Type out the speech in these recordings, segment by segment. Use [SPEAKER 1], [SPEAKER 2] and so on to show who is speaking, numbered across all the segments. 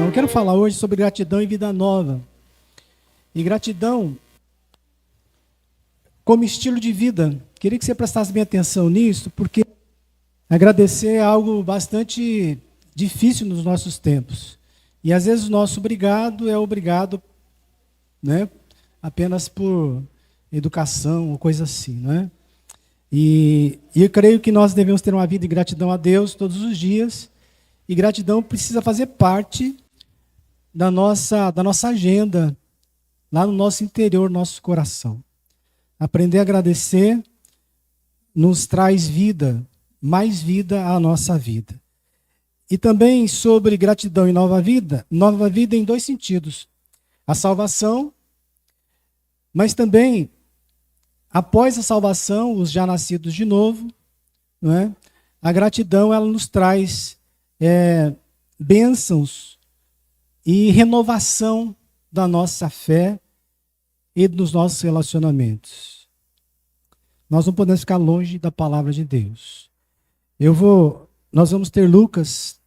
[SPEAKER 1] Eu quero falar hoje sobre gratidão e vida nova. E gratidão como estilo de vida. Queria que você prestasse bem atenção nisso, porque agradecer é algo bastante difícil nos nossos tempos. E às vezes o nosso obrigado é obrigado, né, apenas por educação ou coisa assim, né? E eu creio que nós devemos ter uma vida de gratidão a Deus todos os dias. E gratidão precisa fazer parte da nossa agenda, lá no nosso interior, nosso coração. Aprender a agradecer nos traz vida, mais vida à nossa vida. E também sobre gratidão e nova vida em dois sentidos. A salvação, mas também, após a salvação, os já nascidos de novo, não é? A gratidão ela nos traz bênçãos e renovação da nossa fé e dos nossos relacionamentos. Nós não podemos ficar longe da palavra de Deus. Nós vamos ter Lucas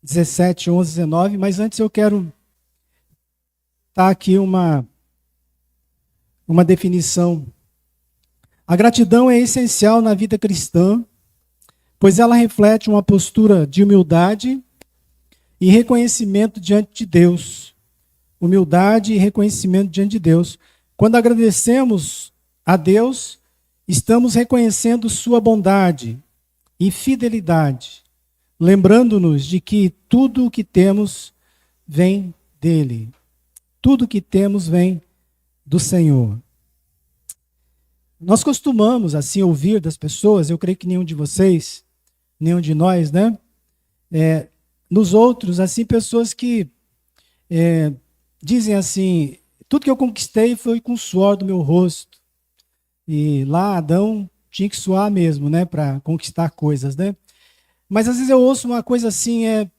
[SPEAKER 1] 17, 11, 19, mas antes eu quero dar aqui uma definição. A gratidão é essencial na vida cristã, pois ela reflete uma postura de humildade e reconhecimento diante de Deus. Humildade e reconhecimento diante de Deus. Quando agradecemos a Deus, estamos reconhecendo sua bondade e fidelidade, lembrando-nos de que tudo o que temos vem dele. Tudo o que temos vem do Senhor. Nós costumamos, assim, ouvir das pessoas, eu creio que nenhum de vocês, nenhum de nós, né? Nos outros, assim, pessoas que dizem assim, tudo que eu conquistei foi com o suor do meu rosto. E lá Adão tinha que suar mesmo, né? Para conquistar coisas, né? Mas às vezes eu ouço uma coisa assim, é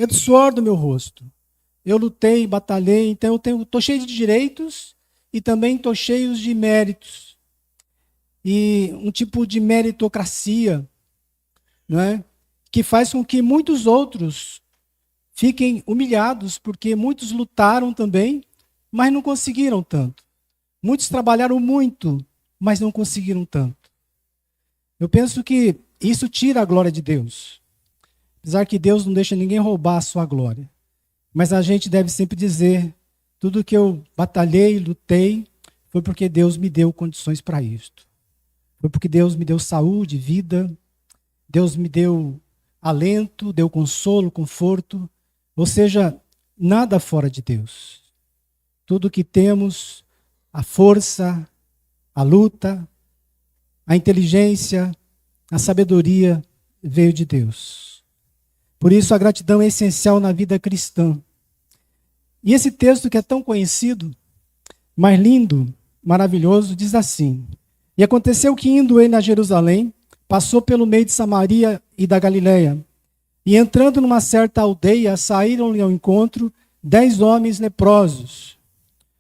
[SPEAKER 1] do suor do meu rosto. Eu lutei, batalhei, então eu estou cheio de direitos e também estou cheio de méritos. E um tipo de meritocracia, não é? Que faz com que muitos outros fiquem humilhados, porque muitos lutaram também, mas não conseguiram tanto. Muitos trabalharam muito, mas não conseguiram tanto. Eu penso que isso tira a glória de Deus. Apesar que Deus não deixa ninguém roubar a sua glória. Mas a gente deve sempre dizer, tudo que eu batalhei, lutei, foi porque Deus me deu condições para isto. Foi porque Deus me deu saúde, vida, Deus me deu alento, deu consolo, conforto. Ou seja, nada fora de Deus. Tudo que temos, a força, a luta, a inteligência, a sabedoria, veio de Deus. Por isso a gratidão é essencial na vida cristã. E esse texto que é tão conhecido, mas lindo, maravilhoso, diz assim: E aconteceu que indo ele a Jerusalém, passou pelo meio de Samaria e da Galileia. E entrando numa certa aldeia, saíram-lhe ao encontro 10 homens leprosos,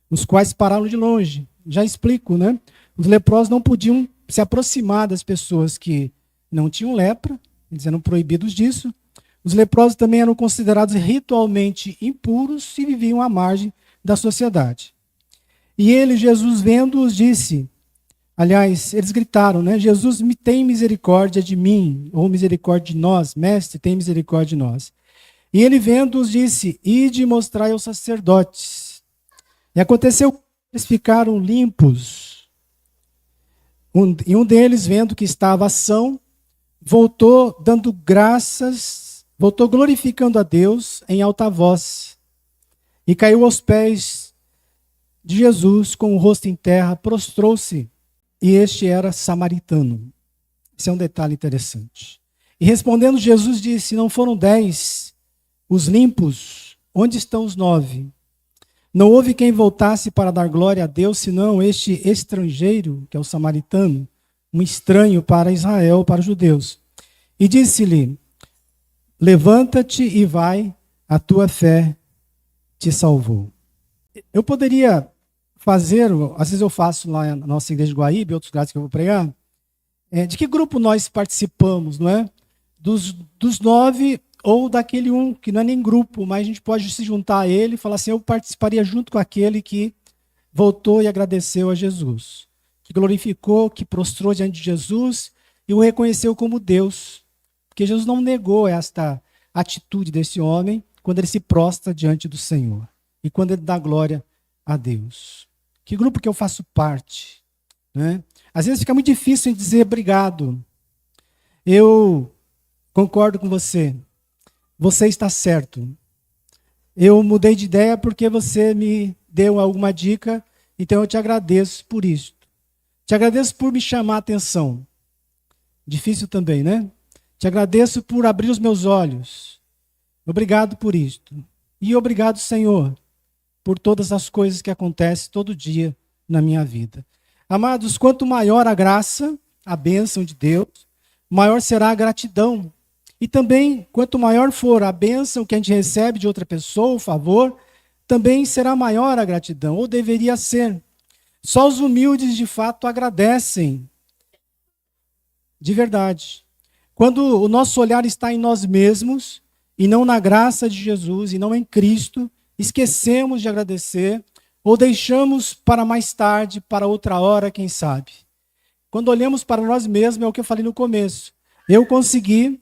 [SPEAKER 1] os quais pararam de longe. Já explico, né? Os leprosos não podiam se aproximar das pessoas que não tinham lepra, eles eram proibidos disso. Os leprosos também eram considerados ritualmente impuros e viviam à margem da sociedade. E ele, Jesus, vendo-os, disse... Aliás, eles gritaram, né? Jesus, tem misericórdia de mim, ou misericórdia de nós, mestre, tem misericórdia de nós. E ele vendo-os disse, ide e mostrai aos sacerdotes. E aconteceu que eles ficaram limpos. E um deles, vendo que estava são, voltou dando graças, voltou glorificando a Deus em alta voz. E caiu aos pés de Jesus, com o rosto em terra, prostrou-se. E este era samaritano. Esse é um detalhe interessante. E respondendo Jesus disse, não foram 10 os limpos? Onde estão os 9? Não houve quem voltasse para dar glória a Deus, senão este estrangeiro, que é o samaritano, um estranho para Israel, para os judeus. E disse-lhe, levanta-te e vai, a tua fé te salvou. Eu poderia fazer, às vezes eu faço lá na nossa igreja de Guaíba, outros lugares que eu vou pregar, De que grupo nós participamos, não é? Dos 9 ou daquele um, que não é nem grupo, mas a gente pode se juntar a ele e falar assim, eu participaria junto com aquele que voltou e agradeceu a Jesus, que glorificou, que prostrou diante de Jesus e o reconheceu como Deus. Porque Jesus não negou esta atitude desse homem quando ele se prostra diante do Senhor e quando ele dá glória a Deus. Que grupo que eu faço parte? Né? Às vezes fica muito difícil em dizer obrigado. Eu concordo com você. Você está certo. Eu mudei de ideia porque você me deu alguma dica, então eu te agradeço por isso. Te agradeço por me chamar a atenção. Difícil também, né? Te agradeço por abrir os meus olhos. Obrigado por isto. E obrigado, Senhor, por todas as coisas que acontecem todo dia na minha vida. Amados, quanto maior a graça, a bênção de Deus, maior será a gratidão. E também, quanto maior for a bênção que a gente recebe de outra pessoa, o favor, também será maior a gratidão, ou deveria ser. Só os humildes, de fato, agradecem. De verdade. Quando o nosso olhar está em nós mesmos, e não na graça de Jesus, e não em Cristo, esquecemos de agradecer, ou deixamos para mais tarde, para outra hora, quem sabe. Quando olhamos para nós mesmos, é o que eu falei no começo. Eu consegui,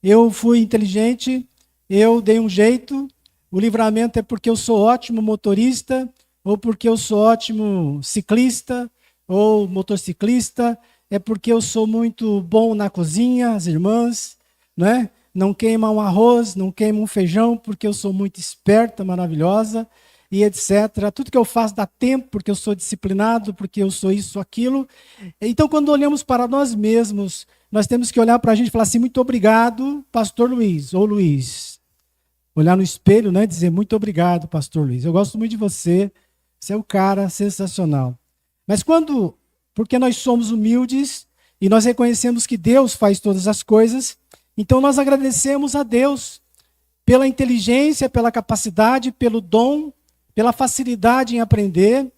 [SPEAKER 1] eu fui inteligente, eu dei um jeito, o livramento é porque eu sou ótimo motorista, ou porque eu sou ótimo ciclista, ou motociclista, é porque eu sou muito bom na cozinha, as irmãs, né? Não queima um arroz, não queima um feijão, porque eu sou muito esperta, maravilhosa, e etc. Tudo que eu faço dá tempo, porque eu sou disciplinado, porque eu sou isso, aquilo. Então, quando olhamos para nós mesmos, nós temos que olhar para a gente e falar assim, muito obrigado, pastor Luiz, ou Luiz. Olhar no espelho, né, e dizer, muito obrigado, pastor Luiz. Eu gosto muito de você, você é um cara sensacional. Mas porque nós somos humildes, e nós reconhecemos que Deus faz todas as coisas, então nós agradecemos a Deus pela inteligência, pela capacidade, pelo dom, pela facilidade em aprender,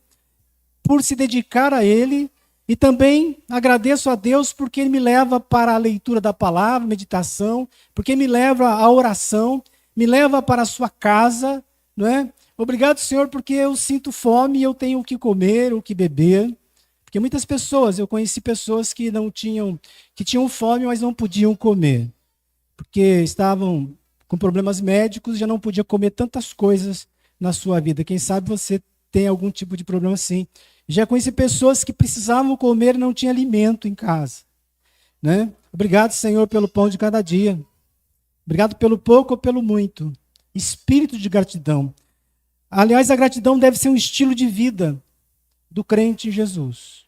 [SPEAKER 1] por se dedicar a Ele, e também agradeço a Deus porque Ele me leva para a leitura da palavra, meditação, porque me leva à oração, me leva para a sua casa, não é? Obrigado, Senhor, porque eu sinto fome e eu tenho o que comer, o que beber. Porque muitas pessoas, eu conheci pessoas que tinham fome, mas não podiam comer. Porque estavam com problemas médicos e já não podia comer tantas coisas na sua vida. Quem sabe você tem algum tipo de problema assim. Já conheci pessoas que precisavam comer e não tinham alimento em casa. Né? Obrigado, Senhor, pelo pão de cada dia. Obrigado pelo pouco ou pelo muito. Espírito de gratidão. Aliás, a gratidão deve ser um estilo de vida do crente em Jesus.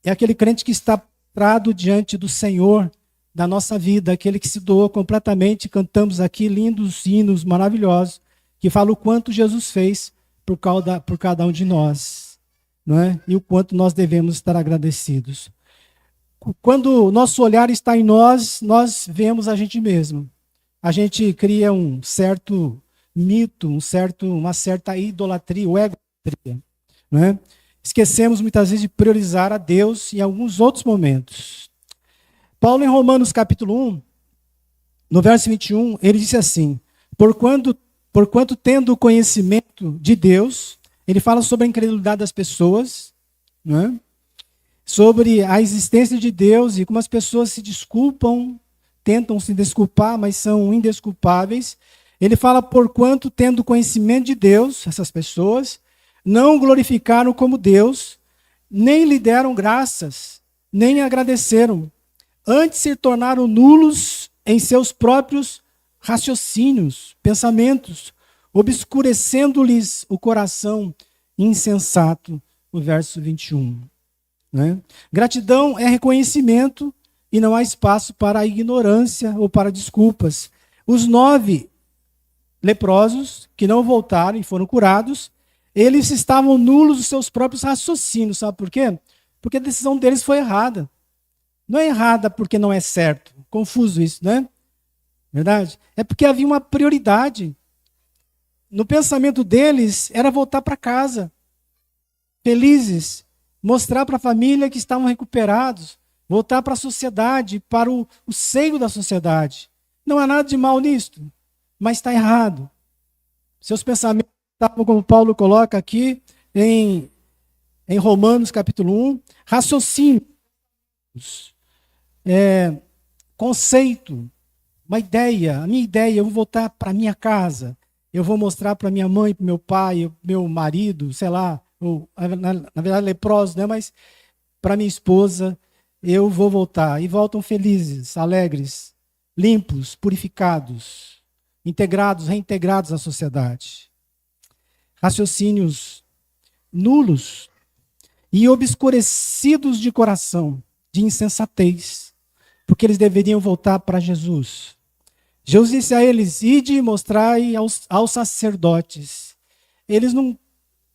[SPEAKER 1] É aquele crente que está parado diante do Senhor da nossa vida, aquele que se doou completamente. Cantamos aqui lindos hinos maravilhosos que falam o quanto Jesus fez por cada um de nós, não é? E o quanto nós devemos estar agradecidos. Quando o nosso olhar está em nós, nós vemos a gente mesmo. A gente cria um certo mito, uma certa idolatria, ou egolatria, não é? Esquecemos muitas vezes de priorizar a Deus em alguns outros momentos. Paulo, em Romanos capítulo 1, no verso 21, ele disse assim, porquanto tendo o conhecimento de Deus, ele fala sobre a incredulidade das pessoas, né? Sobre a existência de Deus e como as pessoas se desculpam, tentam se desculpar, mas são indesculpáveis. Ele fala, porquanto tendo conhecimento de Deus, essas pessoas, não glorificaram como Deus, nem lhe deram graças, nem agradeceram. Antes se tornaram nulos em seus próprios raciocínios, pensamentos, obscurecendo-lhes o coração insensato, o verso 21. Né? Gratidão é reconhecimento e não há espaço para a ignorância ou para desculpas. Os 9 leprosos que não voltaram e foram curados, eles estavam nulos dos seus próprios raciocínios, sabe por quê? Porque a decisão deles foi errada. Não é errada porque não é certo. Confuso isso, né? Verdade? É porque havia uma prioridade. No pensamento deles, era voltar para casa. Felizes. Mostrar para a família que estavam recuperados. voltar para a sociedade, para o seio da sociedade. Não há nada de mal nisto, mas está errado. Seus pensamentos estavam, como Paulo coloca aqui em Romanos capítulo 1, raciocínios, conceito, uma ideia, a minha ideia, eu vou voltar para minha casa, eu vou mostrar para minha mãe, para meu pai, meu marido, sei lá, ou, na verdade leprosos, né? Mas para minha esposa, eu vou voltar. E voltam felizes, alegres, limpos, purificados, integrados, reintegrados à sociedade. Raciocínios nulos e obscurecidos de coração, de insensatez, porque eles deveriam voltar para Jesus. Jesus disse a eles: ide e mostrai aos sacerdotes. Eles não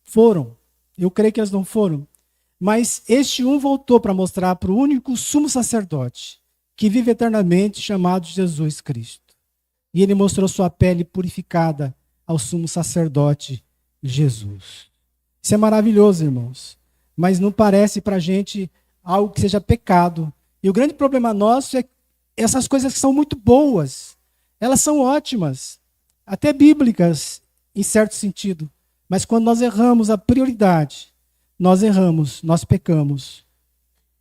[SPEAKER 1] foram, eu creio que eles não foram, mas este um voltou para mostrar para o único sumo sacerdote, que vive eternamente, chamado Jesus Cristo. E ele mostrou sua pele purificada ao sumo sacerdote Jesus. Isso é maravilhoso, irmãos, mas não parece para a gente algo que seja pecado. E o grande problema nosso é essas coisas que são muito boas, elas são ótimas, até bíblicas, em certo sentido. Mas quando nós erramos a prioridade, nós erramos, nós pecamos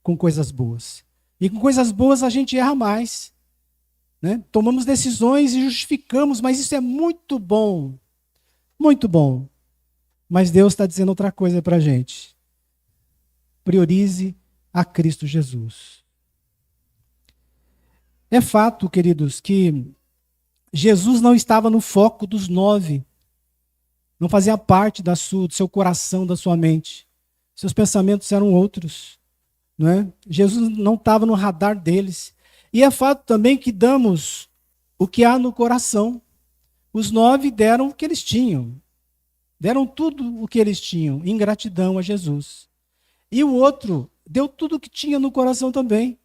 [SPEAKER 1] com coisas boas. E com coisas boas a gente erra mais. Né? Tomamos decisões e justificamos, mas isso é muito bom. Muito bom. Mas Deus está dizendo outra coisa para a gente. Priorize a Cristo Jesus. É fato, queridos, que Jesus não estava no foco dos 9. Não fazia parte do seu coração, da sua mente. Seus pensamentos eram outros. Não é? Jesus não estava no radar deles. E é fato também que damos o que há no coração. Os 9 deram o que eles tinham. Deram tudo o que eles tinham, em gratidão a Jesus. E o outro deu tudo o que tinha no coração também.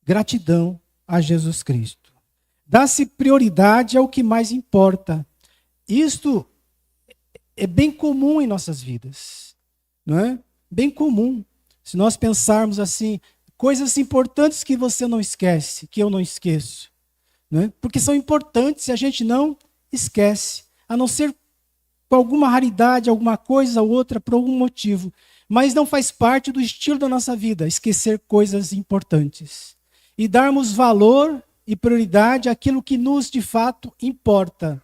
[SPEAKER 1] Gratidão a Jesus Cristo. Dá-se prioridade ao que mais importa. Isto é bem comum em nossas vidas. Não é? Bem comum. Se nós pensarmos assim, coisas importantes que você não esquece, que eu não esqueço. Não é? Porque são importantes e a gente não esquece. A não ser por alguma raridade, alguma coisa ou outra, por algum motivo. Mas não faz parte do estilo da nossa vida, esquecer coisas importantes. E darmos valor e prioridade àquilo que nos, de fato, importa.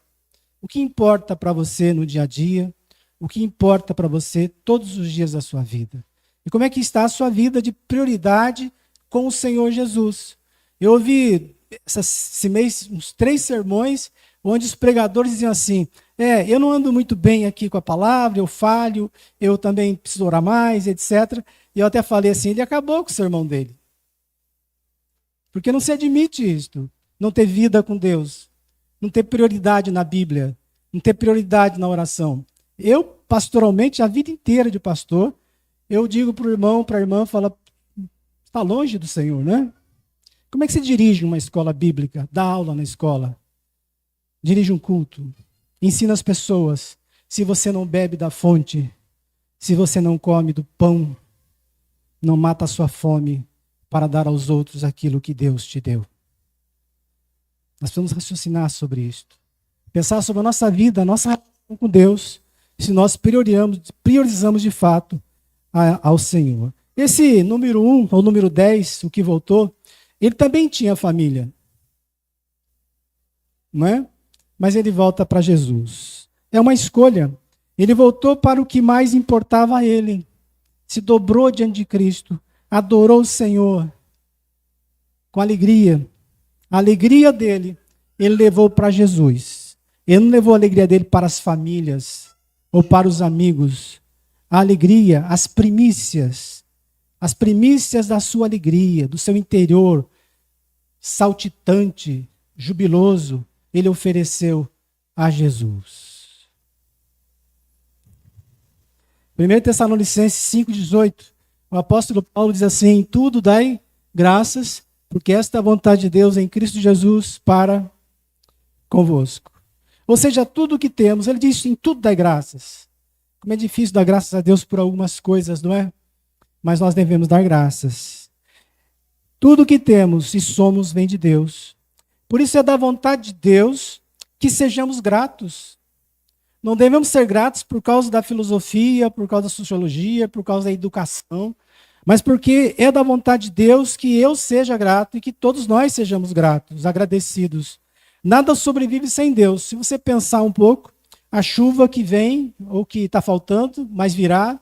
[SPEAKER 1] O que importa para você no dia a dia, o que importa para você todos os dias da sua vida. E como é que está a sua vida de prioridade com o Senhor Jesus? Eu ouvi esse mês uns 3 sermões onde os pregadores diziam assim, eu não ando muito bem aqui com a palavra, eu falho, eu também preciso orar mais, etc. E eu até falei assim, ele acabou com o sermão dele. Porque não se admite isto, não ter vida com Deus, não ter prioridade na Bíblia, não ter prioridade na oração. Eu, pastoralmente, a vida inteira de pastor, eu digo para o irmão, para a irmã, está longe do Senhor, né? Como é que você dirige uma escola bíblica, dá aula na escola, dirige um culto, ensina as pessoas, se você não bebe da fonte, se você não come do pão, não mata a sua fome para dar aos outros aquilo que Deus te deu. Nós precisamos raciocinar sobre isto. Pensar sobre a nossa vida, a nossa relação com Deus, se nós priorizamos de fato ao Senhor. Esse número 1, ou número 10, o que voltou, ele também tinha família. Não é? Mas ele volta para Jesus. É uma escolha. Ele voltou para o que mais importava a ele. Se dobrou diante de Cristo. Adorou o Senhor. Com alegria. A alegria dele, ele levou para Jesus. Ele não levou a alegria dele para as famílias ou para os amigos. A alegria, as primícias da sua alegria, do seu interior, saltitante, jubiloso, ele ofereceu a Jesus. 1 Tessalonicenses 5,18, o apóstolo Paulo diz assim, em tudo dai graças, porque esta é a vontade de Deus em Cristo Jesus para convosco. Ou seja, tudo o que temos, ele diz, em tudo dai graças. Como é difícil dar graças a Deus por algumas coisas, não é? Mas nós devemos dar graças. Tudo que temos e somos vem de Deus. Por isso é da vontade de Deus que sejamos gratos. Não devemos ser gratos por causa da filosofia, por causa da sociologia, por causa da educação, mas porque é da vontade de Deus que eu seja grato e que todos nós sejamos gratos, agradecidos. Nada sobrevive sem Deus. Se você pensar um pouco, a chuva que vem, ou que está faltando, mas virá,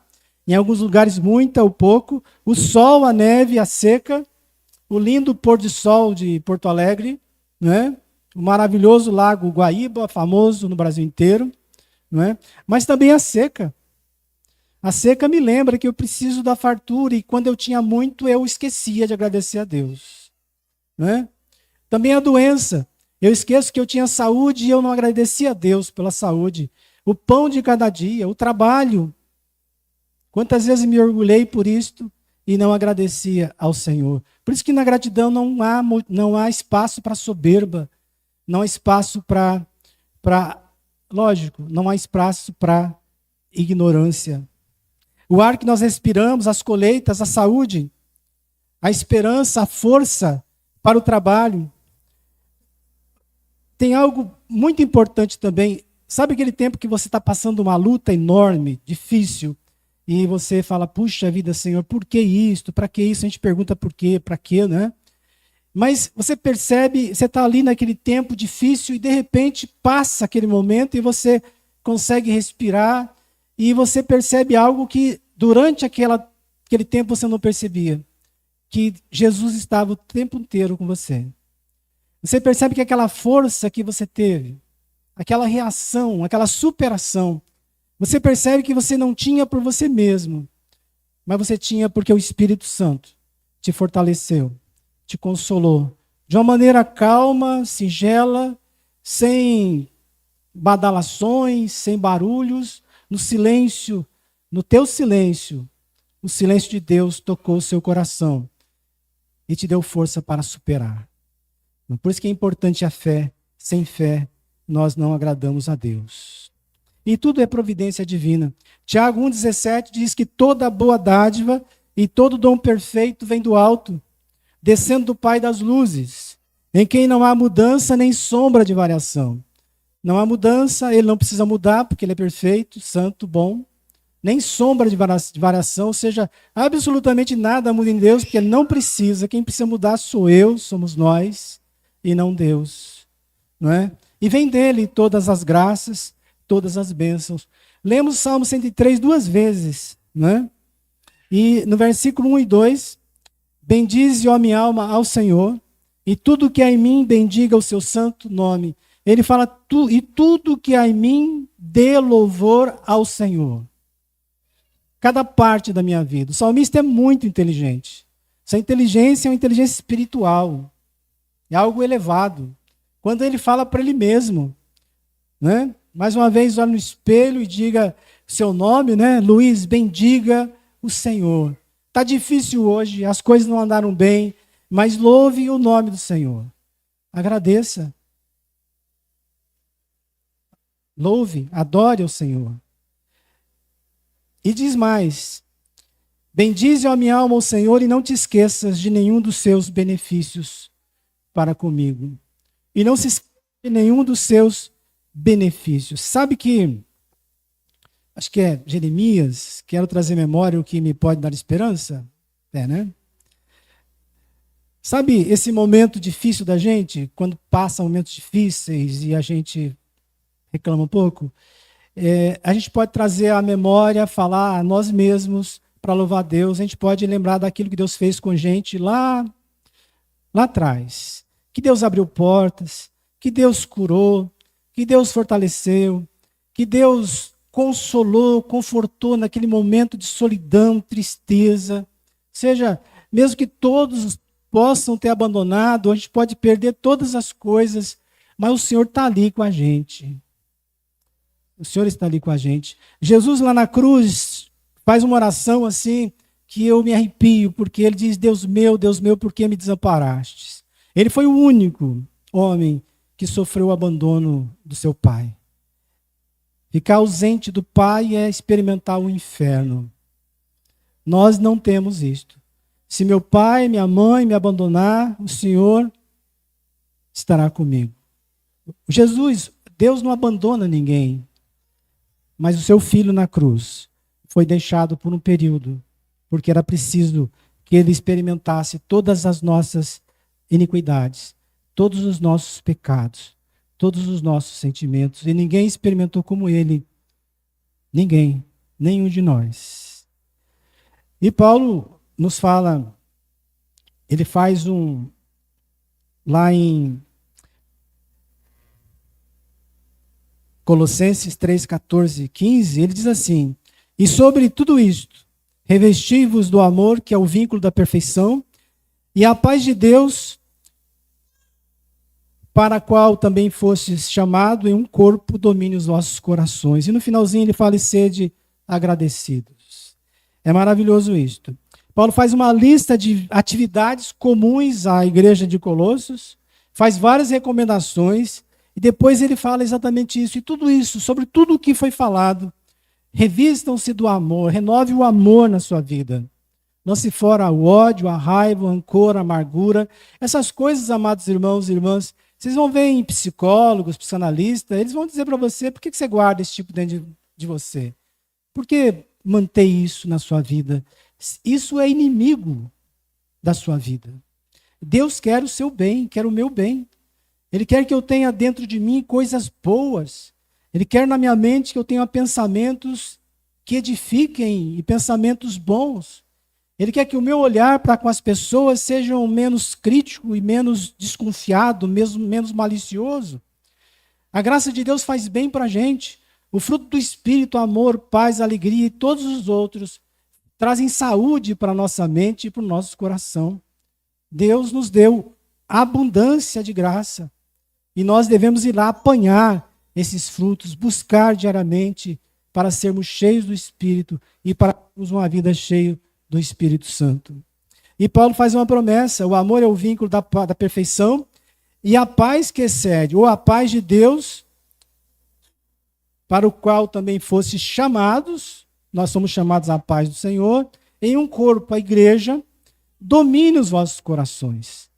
[SPEAKER 1] em alguns lugares muita ou pouco, o sol, a neve, a seca, o lindo pôr de sol de Porto Alegre, né? O maravilhoso lago Guaíba, famoso no Brasil inteiro, não é? Mas também a seca. A seca me lembra que eu preciso da fartura e quando eu tinha muito eu esquecia de agradecer a Deus. Não é? Também a doença. Eu esqueço que eu tinha saúde e eu não agradecia a Deus pela saúde. O pão de cada dia, o trabalho. Quantas vezes me orgulhei por isto e não agradecia ao Senhor. Por isso que na gratidão não há espaço para soberba, não há espaço para, lógico, não há espaço para ignorância. O ar que nós respiramos, as colheitas, a saúde, a esperança, a força para o trabalho. Tem algo muito importante também. Sabe aquele tempo que você está passando uma luta enorme, difícil, e você fala, puxa vida, Senhor, por que isto? Para que isso? A gente pergunta por quê, para quê, né? Mas você percebe, você está ali naquele tempo difícil e de repente passa aquele momento e você consegue respirar e você percebe algo que durante aquele tempo você não percebia. Que Jesus estava o tempo inteiro com você. Você percebe que aquela força que você teve, aquela reação, aquela superação, você percebe que você não tinha por você mesmo, mas você tinha porque o Espírito Santo te fortaleceu, te consolou, de uma maneira calma, singela, sem badalações, sem barulhos, no silêncio, no teu silêncio, o silêncio de Deus tocou o seu coração e te deu força para superar. Por isso que é importante a fé. Sem fé, nós não agradamos a Deus. E tudo é providência divina. Tiago 1,17 diz que toda boa dádiva e todo dom perfeito vem do alto, descendo do Pai das luzes, em quem não há mudança nem sombra de variação. Não há mudança, ele não precisa mudar, porque ele é perfeito, santo, bom. Nem sombra de variação, ou seja, absolutamente nada muda em Deus, porque ele não precisa. Quem precisa mudar sou eu, somos nós, e não Deus. Não é? E vem dele todas as graças, todas as bênçãos. Lemos o Salmo 103 duas vezes. Não é? E no versículo 1 e 2, bendize, ó minha alma, ao Senhor, e tudo que há em mim bendiga o seu santo nome. Ele fala, e tudo que há em mim dê louvor ao Senhor. Cada parte da minha vida. O salmista é muito inteligente. Essa inteligência é uma inteligência espiritual. É algo elevado. Quando ele fala para ele mesmo, né? Mais uma vez, olha no espelho e diga seu nome, né? Luiz, bendiga o Senhor. Está difícil hoje, as coisas não andaram bem, mas louve o nome do Senhor. Agradeça. Louve, adore ao Senhor. E diz mais, bendize a minha alma ao Senhor e não te esqueças de nenhum dos seus benefícios para comigo. E não se esqueça de nenhum dos seus benefícios. Sabe que, acho que é Jeremias, quero trazer memória o que me pode dar esperança? É, né? Sabe esse momento difícil da gente, quando passa momentos difíceis e a gente reclama um pouco? A gente pode trazer à memória, falar a nós mesmos para louvar a Deus. A gente pode lembrar daquilo que Deus fez com a gente lá atrás. Que Deus abriu portas, que Deus curou, que Deus fortaleceu, que Deus consolou, confortou naquele momento de solidão, tristeza. Seja, mesmo que todos possam ter abandonado, a gente pode perder todas as coisas, mas o Senhor está ali com a gente. O Senhor está ali com a gente. Jesus lá na cruz faz uma oração assim que eu me arrepio, porque ele diz, Deus meu, por que me desamparastes? Ele foi o único homem que sofreu o abandono do seu pai. Ficar ausente do pai é experimentar o inferno. Nós não temos isto. Se meu pai, minha mãe me abandonar, o Senhor estará comigo. Jesus, Deus não abandona ninguém, mas o seu filho na cruz foi deixado por um período, porque era preciso que ele experimentasse todas as nossas iniquidades, todos os nossos pecados, todos os nossos sentimentos, e ninguém experimentou como ele. Ninguém, nenhum de nós. E Paulo nos fala, ele faz lá em Colossenses 3, 14, 15, ele diz assim: e sobre tudo isto, revesti-vos do amor, que é o vínculo da perfeição, e a paz de Deus, para a qual também fostes chamado, em um corpo domine os vossos corações. E no finalzinho ele fala: e sede agradecidos. É maravilhoso isto. Paulo faz uma lista de atividades comuns à igreja de Colossos, faz várias recomendações, e depois ele fala exatamente isso. E tudo isso, sobre tudo o que foi falado, revistam-se do amor, renove o amor na sua vida. Lance fora o ódio, a raiva, o rancor, a amargura. Essas coisas, amados irmãos e irmãs, vocês vão ver em psicólogos, psicanalistas, eles vão dizer para você: por que você guarda esse tipo dentro de você? Por que mantém isso na sua vida? Isso é inimigo da sua vida. Deus quer o seu bem, quer o meu bem. Ele quer que eu tenha dentro de mim coisas boas. Ele quer na minha mente que eu tenha pensamentos que edifiquem e pensamentos bons. Ele quer que o meu olhar para com as pessoas seja menos crítico e menos desconfiado, mesmo menos malicioso. A graça de Deus faz bem para a gente. O fruto do Espírito, amor, paz, alegria e todos os outros trazem saúde para a nossa mente e para o nosso coração. Deus nos deu abundância de graça. E nós devemos ir lá apanhar esses frutos, buscar diariamente para sermos cheios do Espírito e para termos uma vida cheia do Espírito Santo. E Paulo faz uma promessa: o amor é o vínculo da perfeição, e a paz que excede, ou a paz de Deus, para o qual também fosse chamados, nós somos chamados à paz do Senhor, em um corpo, a igreja, domine os vossos corações.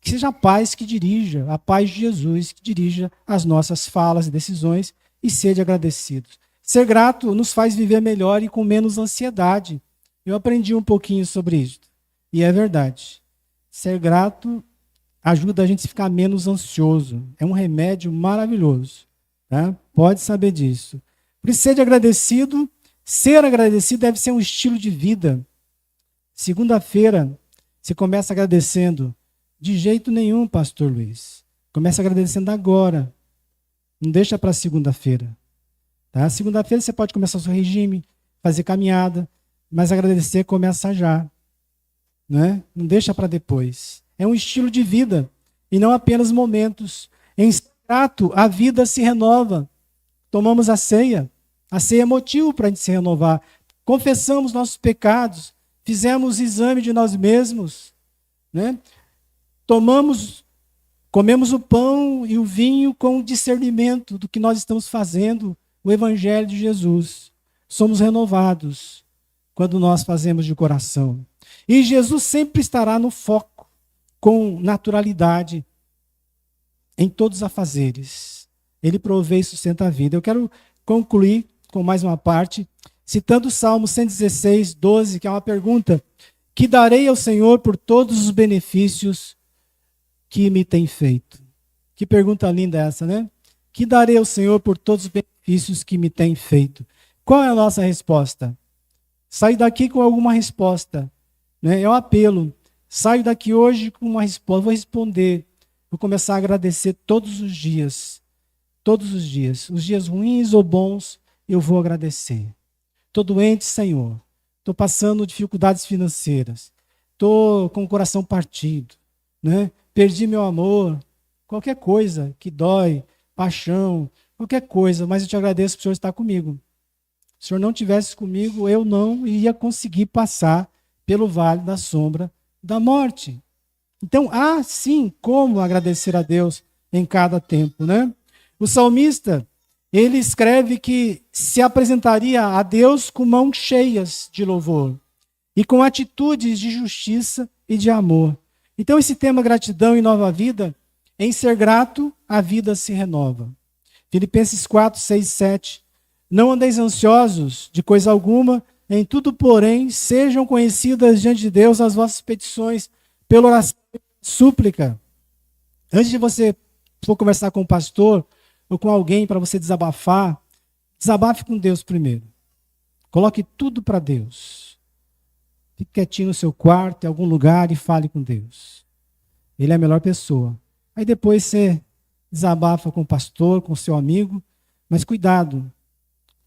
[SPEAKER 1] Que seja a paz que dirija, a paz de Jesus que dirija as nossas falas e decisões, e sede agradecidos. Ser grato nos faz viver melhor e com menos ansiedade. Eu aprendi um pouquinho sobre isso. E é verdade. Ser grato ajuda a gente a ficar menos ansioso. É um remédio maravilhoso. Tá? Pode saber disso. Por isso, ser agradecido deve ser um estilo de vida. Segunda-feira, você começa agradecendo. De jeito nenhum, pastor Luiz. Começa agradecendo agora. Não deixa para segunda-feira. Tá? Segunda-feira você pode começar o seu regime, fazer caminhada, mas agradecer começa já. Né? Não deixa para depois. É um estilo de vida e não apenas momentos. Em grato, a vida se renova. Tomamos a ceia. A ceia é motivo para a gente se renovar. Confessamos nossos pecados. Fizemos exame de nós mesmos. Né? Comemos o pão e o vinho com discernimento do que nós estamos fazendo, o Evangelho de Jesus. Somos renovados quando nós fazemos de coração. E Jesus sempre estará no foco, com naturalidade, em todos os afazeres. Ele provê e sustenta a vida. Eu quero concluir com mais uma parte, citando o Salmo 116, 12, que é uma pergunta: que darei ao Senhor por todos os benefícios que me tem feito? Que pergunta linda essa, né? Que darei ao Senhor por todos os benefícios que me tem feito? Qual é a nossa resposta? Saio daqui com alguma resposta. Né? É um apelo. Saio daqui hoje com uma resposta. Vou responder. Vou começar a agradecer todos os dias. Todos os dias. Os dias ruins ou bons, eu vou agradecer. Estou doente, Senhor. Estou passando dificuldades financeiras. Estou com o coração partido. Né? Perdi meu amor. Qualquer coisa que dói, paixão, qualquer coisa. Mas eu te agradeço por o Senhor estar comigo. Se o Senhor não estivesse comigo, eu não ia conseguir passar pelo vale da sombra da morte. Então, há sim como agradecer a Deus em cada tempo, né? O salmista, ele escreve que se apresentaria a Deus com mãos cheias de louvor. e com atitudes de justiça e de amor. Então, esse tema gratidão e nova vida, em ser grato, a vida se renova. Filipenses 4, 6, 7. Não andeis ansiosos de coisa alguma, em tudo, porém, sejam conhecidas diante de Deus as vossas petições, pela oração e súplica. Antes de você for conversar com o pastor ou com alguém para você desabafar, desabafe com Deus primeiro. Coloque tudo para Deus. Fique quietinho no seu quarto, em algum lugar, e fale com Deus. Ele é a melhor pessoa. Aí depois você desabafa com o pastor, com o seu amigo, mas cuidado.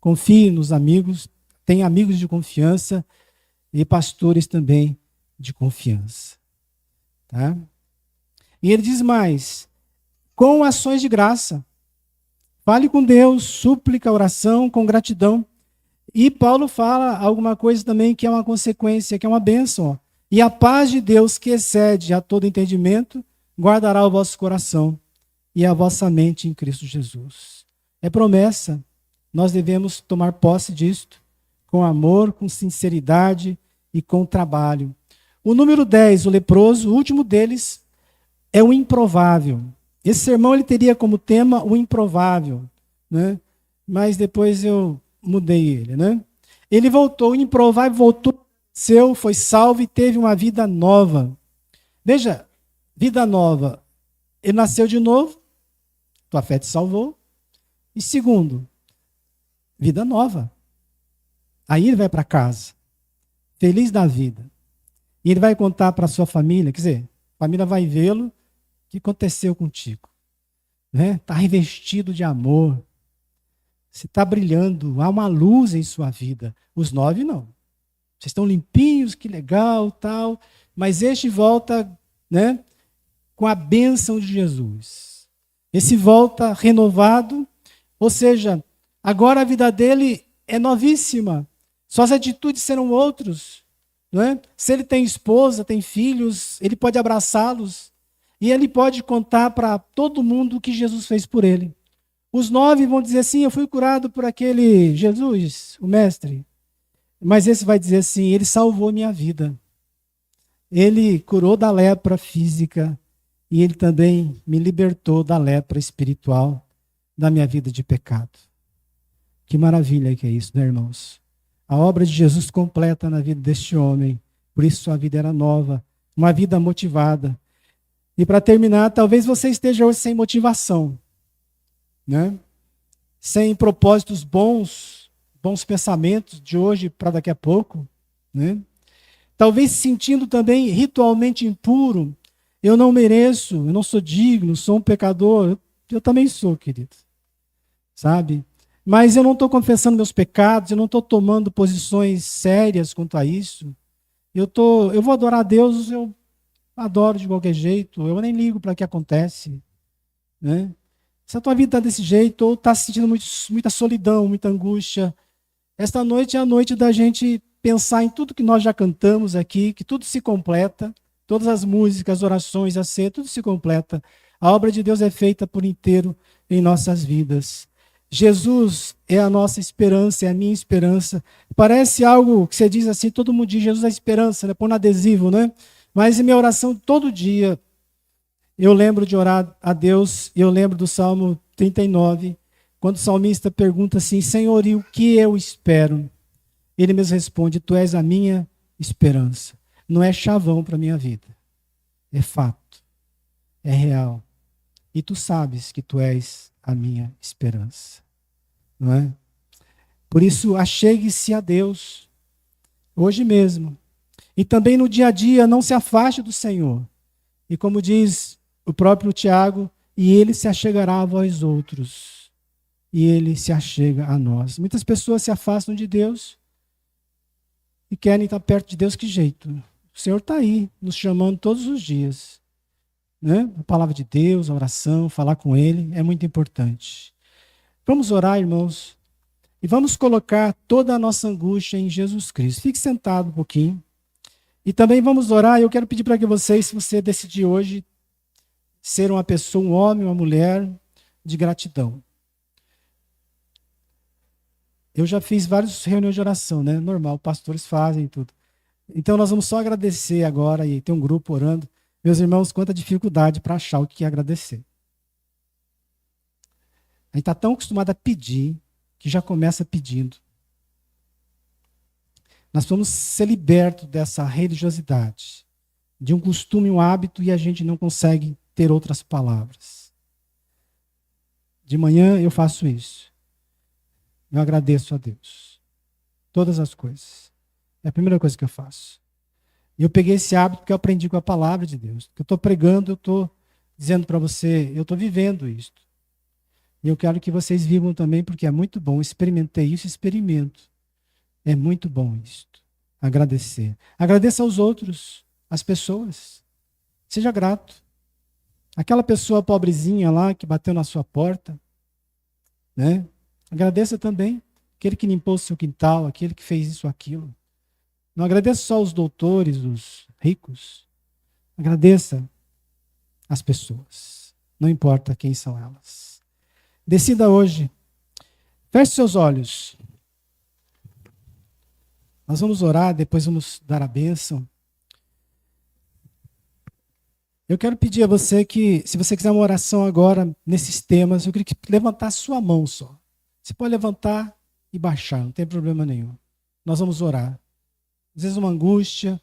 [SPEAKER 1] Confie nos amigos, tenha amigos de confiança e pastores também de confiança. Tá? E ele diz mais, com ações de graça. Fale com Deus, súplica, oração, com gratidão. E Paulo fala alguma coisa também que é uma consequência, que é uma bênção. Ó. E a paz de Deus, que excede a todo entendimento, guardará o vosso coração e a vossa mente em Cristo Jesus. É promessa. Nós devemos tomar posse disto, com amor, com sinceridade e com trabalho. O número 10, o leproso, o último deles, é o improvável. Esse sermão ele teria como tema o improvável, né? Mas depois eu mudei ele, né? Ele voltou, o improvável voltou, foi salvo e teve uma vida nova. Veja, vida nova. Ele nasceu de novo, tua fé te salvou. E segundo, vida nova. Aí ele vai para casa, feliz da vida. E ele vai contar para a sua família, quer dizer, a família vai vê-lo, o que aconteceu contigo? Está revestido de amor. Você está brilhando, há uma luz em sua vida. Os 9 não. Vocês estão limpinhos, que legal, tal. Mas este volta, né, com a bênção de Jesus. Esse volta renovado, ou seja, agora a vida dele é novíssima. Suas atitudes serão outros. Não é? Se ele tem esposa, tem filhos, ele pode abraçá-los. E ele pode contar para todo mundo o que Jesus fez por ele. Os 9 vão dizer assim, eu fui curado por aquele Jesus, o mestre. Mas esse vai dizer assim, ele salvou minha vida. Ele curou da lepra física e ele também me libertou da lepra espiritual da minha vida de pecado. Que maravilha que é isso, né, irmãos? A obra de Jesus completa na vida deste homem. Por isso sua vida era nova, uma vida motivada. E para terminar, talvez você esteja hoje sem motivação, né? Sem propósitos bons pensamentos de hoje para daqui a pouco, né? Talvez se sentindo também ritualmente impuro. Eu não mereço, eu não sou digno, sou um pecador. Eu também sou, querido. Sabe? Mas eu não estou confessando meus pecados, eu não estou tomando posições sérias quanto a isso. Eu vou adorar a Deus, eu adoro de qualquer jeito, eu nem ligo para o que acontece. Né? Se a tua vida está desse jeito, ou está sentindo muita solidão, muita angústia, esta noite é a noite da gente pensar em tudo que nós já cantamos aqui, que tudo se completa, todas as músicas, as orações, a ceia, tudo se completa. A obra de Deus é feita por inteiro em nossas vidas. Jesus é a nossa esperança, é a minha esperança. Parece algo que você diz assim, todo mundo diz Jesus é a esperança, né? Põe no adesivo, né? Mas em minha oração todo dia, eu lembro de orar a Deus, e eu lembro do Salmo 39, quando o salmista pergunta assim, Senhor, e o que eu espero? Ele mesmo responde, tu és a minha esperança. Não é chavão para a minha vida, é fato, é real. E tu sabes que tu és a minha esperança. Não é? Por isso, achegue-se a Deus, hoje mesmo. E também no dia a dia, não se afaste do Senhor. E como diz o próprio Tiago, e ele se achegará a vós outros. E ele se achega a nós. Muitas pessoas se afastam de Deus e querem estar perto de Deus, que jeito? O Senhor está aí, nos chamando todos os dias. Né? A palavra de Deus, a oração, falar com Ele, é muito importante. Vamos orar, irmãos, e vamos colocar toda a nossa angústia em Jesus Cristo. Fique sentado um pouquinho. E também vamos orar, eu quero pedir para que vocês, se você decidir hoje ser uma pessoa, um homem, uma mulher de gratidão. Eu já fiz várias reuniões de oração, né? Normal, pastores fazem tudo. Então nós vamos só agradecer agora, e tem um grupo orando. Meus irmãos, quanta dificuldade para achar o que é agradecer. A gente está tão acostumado a pedir, que já começa pedindo. Nós vamos ser libertos dessa religiosidade, de um costume, um hábito, e a gente não consegue ter outras palavras. De manhã eu faço isso. Eu agradeço a Deus. Todas as coisas. É a primeira coisa que eu faço. E eu peguei esse hábito porque eu aprendi com a palavra de Deus. Que eu estou pregando, eu estou dizendo para você, eu estou vivendo isto. E eu quero que vocês vivam também, porque é muito bom. Experimentei isso, experimento. É muito bom isto. Agradecer. Agradeça aos outros, às pessoas. Seja grato. Aquela pessoa pobrezinha lá que bateu na sua porta, né? Agradeça também. Aquele que limpou o seu quintal, aquele que fez isso, aquilo. Não agradeça só os doutores, os ricos. Agradeça as pessoas. Não importa quem são elas. Decida hoje. Feche seus olhos. Nós vamos orar, depois vamos dar a bênção. Eu quero pedir a você que, se você quiser uma oração agora nesses temas, eu queria que levantar a sua mão só. Você pode levantar e baixar, não tem problema nenhum. Nós vamos orar. Às vezes uma angústia,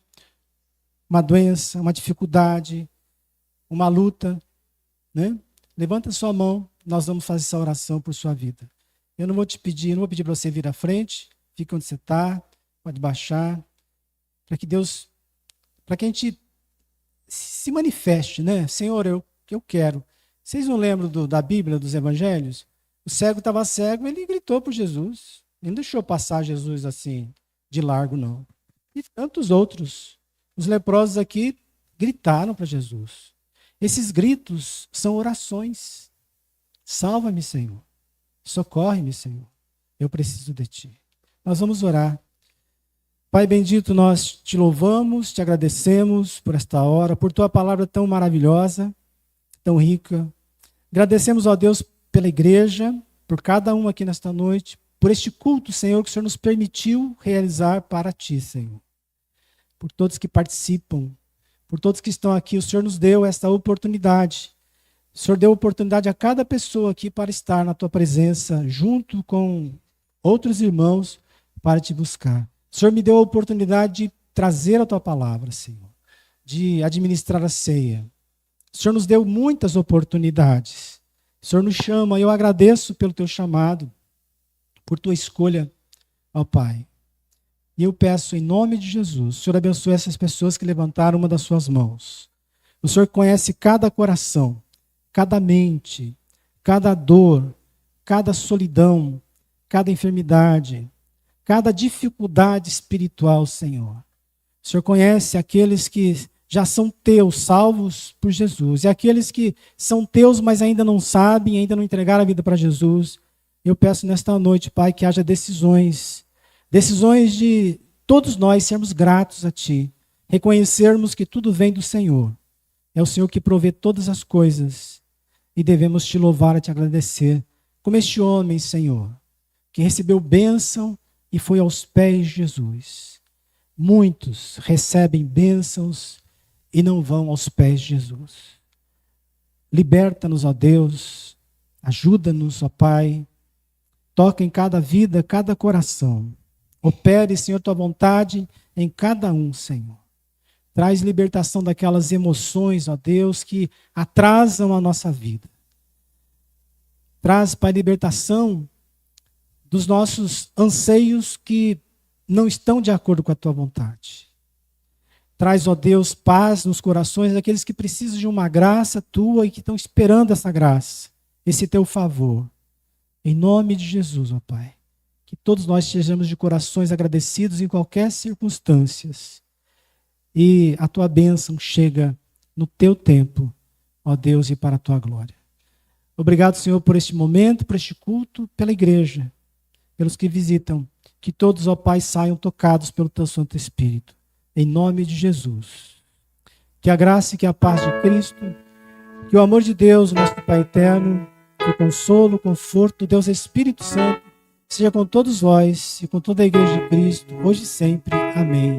[SPEAKER 1] uma doença, uma dificuldade, uma luta, né? Levanta a sua mão, nós vamos fazer essa oração por sua vida. Eu não vou te pedir, não vou pedir para você vir à frente, fica onde você está, pode baixar, para que Deus, para que a gente se manifeste, né? Senhor, eu quero. Vocês não lembram da Bíblia, dos Evangelhos? O cego estava cego, ele gritou por Jesus. Ele não deixou passar Jesus assim, de largo, não. E tantos outros. Os leprosos aqui gritaram para Jesus. Esses gritos são orações. Salva-me, Senhor. Socorre-me, Senhor. Eu preciso de ti. Nós vamos orar. Pai bendito, nós te louvamos, te agradecemos por esta hora, por tua palavra tão maravilhosa, tão rica. Agradecemos, ó Deus, pela igreja, por cada um aqui nesta noite, por este culto, Senhor, que o Senhor nos permitiu realizar para ti, Senhor. Por todos que participam, por todos que estão aqui, o Senhor nos deu esta oportunidade. O Senhor deu oportunidade a cada pessoa aqui para estar na tua presença, junto com outros irmãos, para te buscar. O Senhor me deu a oportunidade de trazer a tua palavra, Senhor, de administrar a ceia. O Senhor nos deu muitas oportunidades. O Senhor nos chama e eu agradeço pelo teu chamado, por tua escolha, ó Pai. E eu peço em nome de Jesus, o Senhor abençoe essas pessoas que levantaram uma das suas mãos. O Senhor conhece cada coração, cada mente, cada dor, cada solidão, cada enfermidade, cada dificuldade espiritual, Senhor. O Senhor conhece aqueles que já são teus, salvos por Jesus, e aqueles que são teus, mas ainda não sabem, ainda não entregaram a vida para Jesus. Eu peço nesta noite, Pai, que haja decisões de todos nós sermos gratos a Ti, reconhecermos que tudo vem do Senhor. É o Senhor que provê todas as coisas, e devemos Te louvar e Te agradecer, como este homem, Senhor, que recebeu bênção e foi aos pés de Jesus. Muitos recebem bênçãos e não vão aos pés de Jesus. Liberta-nos, ó Deus, ajuda-nos, ó Pai, toca em cada vida, cada coração. Opere, Senhor, tua vontade em cada um, Senhor. Traz libertação daquelas emoções, ó Deus, que atrasam a nossa vida. Traz, Pai, libertação dos nossos anseios que não estão de acordo com a tua vontade. Traz, ó Deus, paz nos corações daqueles que precisam de uma graça tua e que estão esperando essa graça, esse teu favor. Em nome de Jesus, ó Pai, que todos nós estejamos de corações agradecidos em qualquer circunstância. E a tua bênção chega no teu tempo, ó Deus, e para a tua glória. Obrigado, Senhor, por este momento, por este culto, pela igreja, pelos que visitam. Que todos, ó Pai, saiam tocados pelo teu Santo Espírito. Em nome de Jesus. Que a graça e que a paz de Cristo, que o amor de Deus, nosso Pai eterno, que o consolo, o conforto, Deus Espírito Santo, seja com todos vós e com toda a igreja de Cristo, hoje e sempre. Amém.